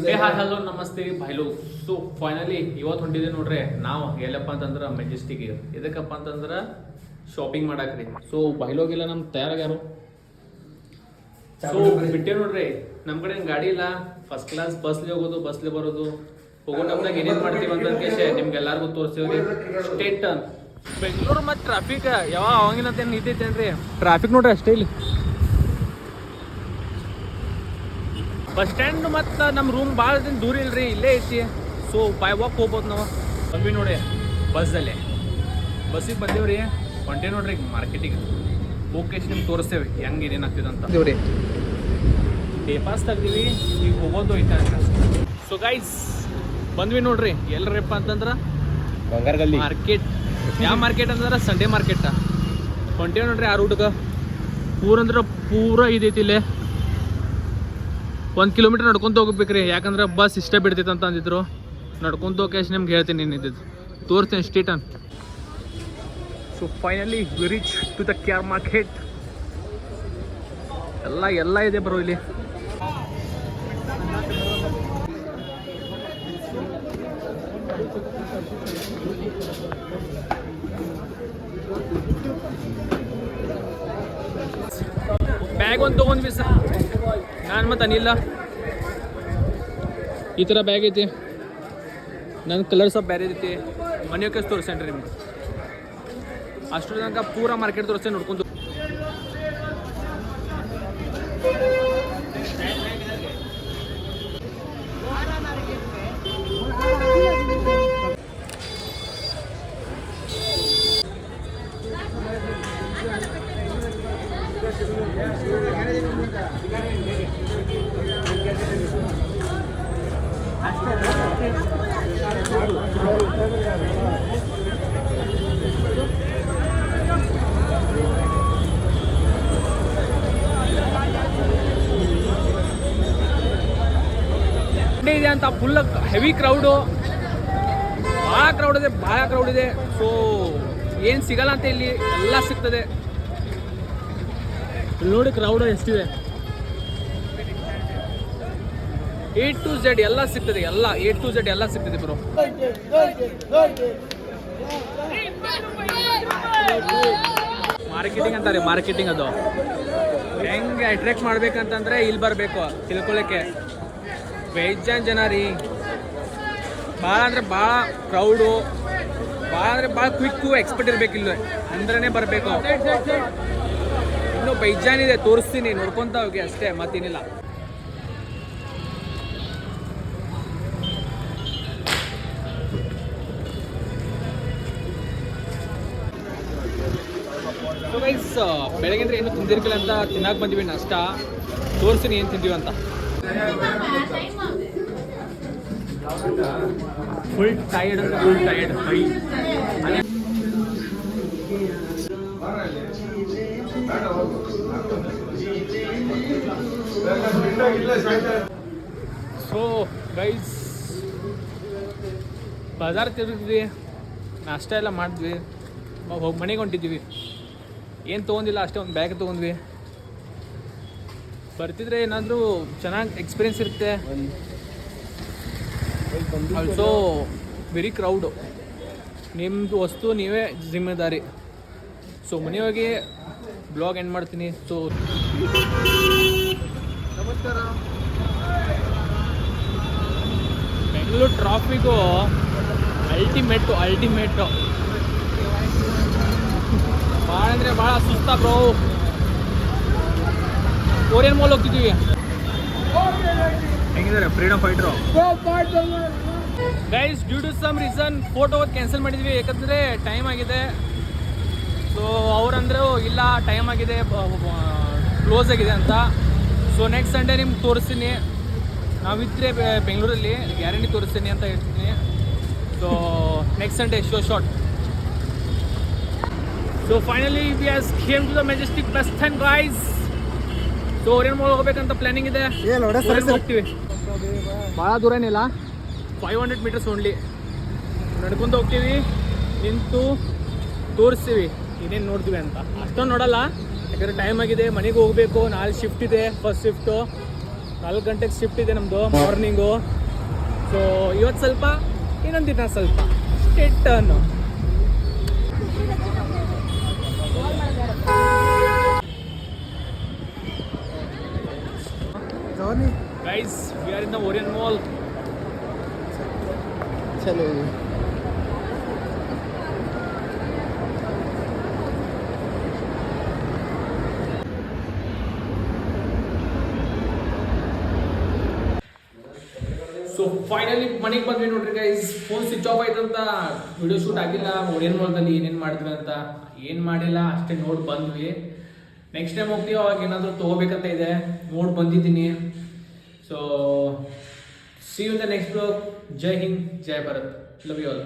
Hi hello ನಮಸ್ತೆ ಭಾಯ್ಲು. So finally ಇವತ್ತು ಹೊಂಟಿದೆ ನೋಡ್ರಿ ನಾವು ಎಲ್ಲಪ್ಪ ಅಂತಂದ್ರೆ ಮೆಜೆಸ್ಟಿಕ್. ಎದಕ್ಕಪ್ಪ ಅಂತಂದ್ರೆ ಶಾಪಿಂಗ್ ಮಾಡಾಕ್ರಿ. ಸೊ ಬೈಲೋಗಿಲ್ಲ ನಮ್ ತಯಾರಾಗ್ಯಾರು. ಸೊ ಬಿಟ್ಟೆ ನೋಡ್ರಿ ನಮ್ ಕಡೆ ಗಾಡಿ ಇಲ್ಲ, ಫಸ್ಟ್ ಕ್ಲಾಸ್ ಬಸ್ಲಿ ಹೋಗೋದು ಬಸ್ಲಿ ಬರೋದು. ಹೋಗೋ ನಮ್ದಾಗ ಏನೇನ್ ಮಾಡ್ತೀವಿ ಅಂತ ಕೇಶೆ ನಿಮ್ಗೆಲ್ಲಾರ್ಗು ತೋರಿಸ್ತೀವ್ರಿ. ಸ್ಟೇಟ್ ಬೆಂಗಳೂರು ಮತ್ತು ಟ್ರಾಫಿಕ್ ಯಾವಾಗ ಅವಾಗಿನಂತ ನಿಂತೈತೇನ್ರಿ ಟ್ರಾಫಿಕ್ ನೋಡ್ರಿ ಅಷ್ಟೇ. ಇಲ್ಲಿ ಬಸ್ ಸ್ಟ್ಯಾಂಡ್ ಮತ್ತು ನಮ್ಮ ರೂಮ್ ಭಾಳ ದೂರ ಇಲ್ರಿ, ಇಲ್ಲೇ ಐತಿ. ಸೊ ಬೈ ವಾಕ್ ಹೋಗ್ಬೋದು ನಾವು. ಬಂದ್ವಿ ನೋಡಿ ಬಸ್ಸಲ್ಲೇ, ಬಸ್ಸಿಗೆ ಬಂದೇವ್ರಿ. ಹೊಂಟೆ ನೋಡ್ರಿ ಮಾರ್ಕೆಟಿಗೆ ಹೋಗಿ ನಿಮ್ಗೆ ತೋರಿಸ್ತೇವೆ ಹೆಂಗೆ ಏನೇನು ಆಗ್ತಿದೆ ಅಂತ. ದೇವ್ರಿ ಡೇ ಪಾಸ್ ತೆಗ್ದೀವಿ, ಈಗ ಹೋಗೋದು ಐತೆ ಅಂತ. ಸೊ ಗೈಸ್ ಬಂದ್ವಿ ನೋಡ್ರಿ ಎಲ್ಲರಪ್ಪ ಅಂತಂದ್ರೆ ಬಂಗಾರಗಲ್ಲಿ ಮಾರ್ಕೆಟ್. ಯಾವ ಮಾರ್ಕೆಟ್ ಅಂದ್ರೆ ಸಂಡೇ ಮಾರ್ಕೆಟ್. ಹೊಂಟೇವಿ ನೋಡ್ರಿ ಆ ರೂಟ್ಗೆ. ಅಂದ್ರೆ ಪೂರ ಇದೈತಿ ಇಲ್ಲೇ. 1 ಕಿಲೋಮೀಟರ್ ನಡ್ಕೊಂತ ಹೋಗ್ಬೇಕ್ರಿ, ಯಾಕಂದ್ರೆ ಬಸ್ ಇಷ್ಟ ಬಿಡ್ತೈತೆ ಅಂತ ಅಂದಿದ್ರು. ನಡ್ಕೊಂತ ಹೋಗಿ ನಿಮ್ಗೆ ಹೇಳ್ತೀನಿ ಏನಿದ್ದು ತೋರಿಸ್ತೇನೆ ಸ್ಟೇಟ್ ಅಂತ. So finally we reach to the car market. ಎಲ್ಲ ಇದೆ ಬರೋ ಇಲ್ಲಿ. ಬ್ಯಾಗ್ ಒಂದು ತೊಗೊಂಡ್ವಿ ಸರ್ ನಾನು ಮತ್ತು ಅನಿಲ್ಲ. ಈ ಥರ ಬ್ಯಾಗ್ ಐತಿ, ನನ್ನ ಕಲರ್ ಸ್ವಲ್ಪ ಬೇರೆ ಐತಿ. ಮನೆಯೋಕೆ ತೋರಿಸೇನ್ರಿ ನಿಮ್ಗೆ. ಅಷ್ಟರ ತನಕ ಪೂರ ಮಾರ್ಕೆಟ್ ತೋರಿಸ್ತೇನೆ ನೋಡ್ಕೊಂಡು. ಇದೆ ಅಂತ ಫುಲ್ ಹೆವಿ ಕ್ರೌಡು, ಭಾಳ ಕ್ರೌಡ್ ಇದೆ. ಸೊ ಏನು ಸಿಗಲ್ಲ ಅಂತ ಇಲ್ಲಿ ಎಲ್ಲ ಸಿಗ್ತದೆ. ನೋಡಿ ಕ್ರೌಡ್ ಎಷ್ಟಿದೆ. A to Z ಎಲ್ಲ ಸಿಗ್ತದೆ, ಎಲ್ಲ A to Z ಎಲ್ಲ ಸಿಗ್ತದೆ ಬ್ರೋ. ಮಾರ್ಕೆಟಿಂಗ್ ಅಂತಾರೆ, ಮಾರ್ಕೆಟಿಂಗ್ ಅದು ಹೆಂಗೆ ಅಟ್ರಾಕ್ಟ್ ಮಾಡ್ಬೇಕಂತಂದ್ರೆ ಇಲ್ಲಿ ಬರಬೇಕು ತಿಳ್ಕೊಳ್ಳೋಕ್ಕೆ. ಬೇಜಾನ್ ಜನ ರೀ, ಭಾಳ ಅಂದರೆ ಭಾಳ ಕ್ರೌಡು, ಭಾಳ ಕ್ವಿಕ್ಕು ಎಕ್ಸ್ಪರ್ಟ್ ಇರಬೇಕಿಲ್ಲ ಅಂದ್ರೇ ಬರಬೇಕು. ಇನ್ನೂ ಬೇಜಾನ್ ಇದೆ, ತೋರಿಸ್ತೀನಿ ನೋಡ್ಕೊತ ಹೋಗಿ ಅಷ್ಟೇ, ಮತ್ತೇನಿಲ್ಲ. ಸೊ ಗೈಸ್ ಬೆಳಗ್ಗೆ ಏನು ತಿಂದಿರ್ಕಿಲ್ಲ ಅಂತ ತಿನ್ನಕ್ಕೆ ಬಂದಿವಿ. ನಾಷ್ಟ ತೋರಿಸ್ತೀನಿ ಏನು ತಿಂದೀವಿ ಅಂತ. ಫುಲ್ ಟೈರ್ಡ್ ಅಂದರೆ ಫುಲ್ ಟೈರ್ಡ್. ಸೊ ಗೈಸ್ ಬಜಾರ್ ತಿರುಗಿದ್ವಿ, ನಾಷ್ಟ ಎಲ್ಲ ಮಾಡಿದ್ವಿ, ಹೋಗಿ ಮನೆಗೆ ಹೊಂಟಿದ್ವಿ. ಏನು ತೊಗೊಂಡಿಲ್ಲ, ಅಷ್ಟೇ ಒಂದು ಬ್ಯಾಗ್ ತೊಗೊಂಡ್ವಿ. ಬರ್ತಿದ್ರೆ ಏನಾದರೂ ಚೆನ್ನಾಗಿ ಎಕ್ಸ್ಪೀರಿಯನ್ಸ್ ಇರುತ್ತೆ. Also very crowd. ನಿಮ್ಮದು ವಸ್ತು ನೀವೇ ಜಿಮ್ಮೆದಾರಿ. ಸೊ ಮನೆಯೊಳಗೆ ಬ್ಲಾಗ್ ಎಂಡ್ ಮಾಡ್ತೀನಿ. ಸೊ ನಮಸ್ಕಾರ. ಬೆಂಗಳೂರು ಟ್ರಾಫಿಕ್ಕು ಅಲ್ಟಿಮೇಟು ಭಾಳ ಅಂದರೆ ಭಾಳ ಸುಸ್ತ ಬ್ರೋ. ಕೊರಿಯನ್ ಮಾಲ್ ಹೋಗ್ತಿದ್ದೀವಿ. ಹೆಂಗಿದ್ದಾರೆ ಫ್ರೀಡಮ್ ಫೈಟ್ರು guys? Due to some reason photo cancel ಮಾಡಿದ್ವಿ, ಯಾಕಂದರೆ ಟೈಮ್ ಆಗಿದೆ. ಸೊ ಅವರಂದ್ರೆ ಇಲ್ಲ ಟೈಮ್ ಆಗಿದೆ, ಕ್ಲೋಸ್ ಆಗಿದೆ ಅಂತ. ಸೊ ನೆಕ್ಸ್ಟ್ ಸಂಡೇ ನಿಮ್ಗೆ ತೋರಿಸ್ತೀನಿ. ನಾವಿದ್ದರೆ ಬೆಂಗಳೂರಲ್ಲಿ ಗ್ಯಾರಂಟಿ ತೋರಿಸ್ತೀನಿ ಅಂತ ಹೇಳ್ತೀನಿ. So next Sunday short. So finally we has came to the Majestic bus stand guys. So Orion mall ಹೋಗ್ಬೇಕಂತ ಪ್ಲಾನಿಂಗ್ ಇದೆ, ಹೋಗ್ತೀವಿ. ಭಾಳ ದೂರ ಏನಿಲ್ಲ, 500 ಮೀಟರ್ಸ್ ಓನ್ಲಿ. ನಡ್ಕೊಂಡು ಹೋಗ್ತೀವಿ, ನಿಂತು ತೋರಿಸ್ತೀವಿ ಏನೇನು ನೋಡ್ತೀವಿ ಅಂತ. ಅಷ್ಟೊಂದು ನೋಡಲ್ಲ, ಯಾಕಂದರೆ ಟೈಮ್ ಆಗಿದೆ, ಮನೆಗೆ ಹೋಗಬೇಕು. ನಾಳೆ ಶಿಫ್ಟ್ ಇದೆ, ಫಸ್ಟ್ ಶಿಫ್ಟು. 4 ಗಂಟೆಗೆ ಶಿಫ್ಟ್ ಇದೆ ನಮ್ಮದು ಮಾರ್ನಿಂಗು. ಸೊ ಇವತ್ತು ಸ್ವಲ್ಪ, ಇನ್ನೊಂದು ದಿನ ಸ್ವಲ್ಪ turn. Guys, we are in the Orient Mall. चलो ಸೊ ಫೈನಲಿ ಮನೆಗೆ ಬಂದ್ವಿ ನೋಡ್ರಿ ಗೈಸ್. ಫೋನ್ ಸ್ವಿಚ್ ಆಫ್ ಆಯ್ತಂತ ವಿಡಿಯೋ ಶೂಟ್ ಆಗಿಲ್ಲ. ಓರಿಯನ್ ಮಾಲ್ದಲ್ಲಿ ಏನೇನು ಮಾಡಿದ್ವಿ ಅಂತ ಏನು ಮಾಡಿಲ್ಲ ಅಷ್ಟೇ ನೋಡಿ ಬಂದ್ವಿ. ನೆಕ್ಸ್ಟ್ ಟೈಮ್ ಹೋಗ್ತೀವಿ ಅವಾಗ ಏನಾದರೂ ತೊಗೋಬೇಕಂತ ಇದೆ, ನೋಡಿ ಬಂದಿದ್ದೀನಿ. So see you in the next blog. Jai Hind, Jai Bharat, love you all.